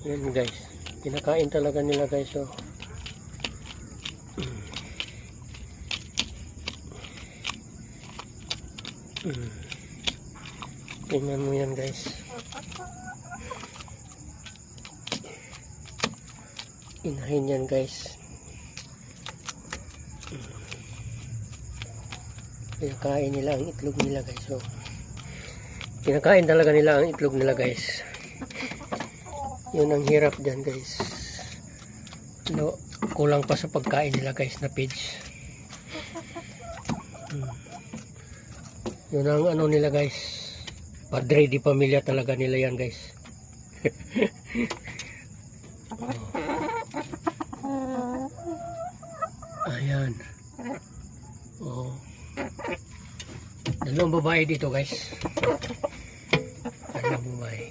Yan guys, kinakain talaga nila guys. Oh. Tingnan mo yan guys. Inahin yan guys. Kinakain nila ang itlog nila guys. So, kinakain talaga nila ang itlog nila guys. Yun ang hirap dyan guys. No, kulang pa sa pagkain nila guys na pigs. Yun ang ano nila guys. Padre di pamilya talaga nila yan guys. Ayan. Oh. Dalawang babae dito guys. Dalawang babae.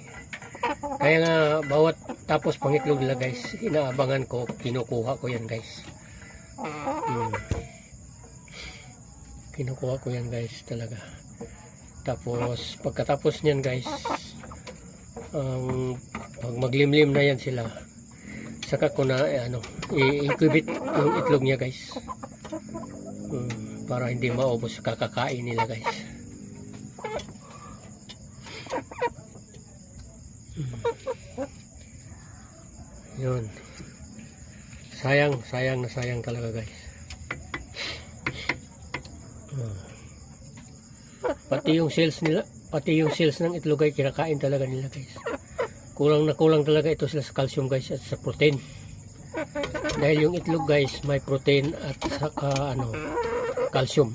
Kaya nga bawat tapos pangitlog nila guys, inaabangan ko, kinukuha ko yan guys. Kinukuha ko yan guys talaga. Tapos pagkatapos niyan guys, pag maglimlim na yan sila, saka ko na i-incubate yung itlog niya guys. Para hindi maubos kakakain nila guys. Yun. Sayang na sayang talaga guys. Pati yung cells nila, pati yung cells ng itlog ay kinakain talaga nila guys. Kulang na kulang talaga ito sila sa calcium guys at sa protein. Dahil yung itlog guys may protein at saka calcium.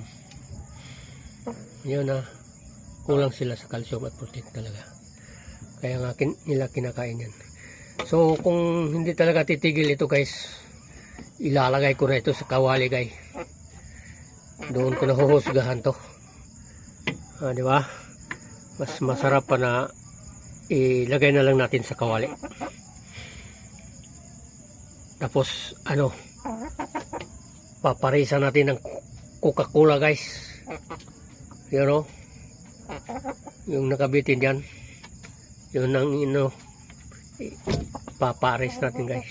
Yun na, kulang sila sa calcium at protein talaga. Kaya nga nila kinakain yan. So kung hindi talaga titigil ito guys, ilalagay ko na ito sa kawali guys. Doon ko na huhusgahan to. Di ba? Mas masarap pa na ilagay na lang natin sa kawali. Tapos paparisan natin ng Coca-Cola guys. You know? Yung nakabitin dyan. Yun ang papares natin guys.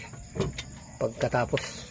Pagkatapos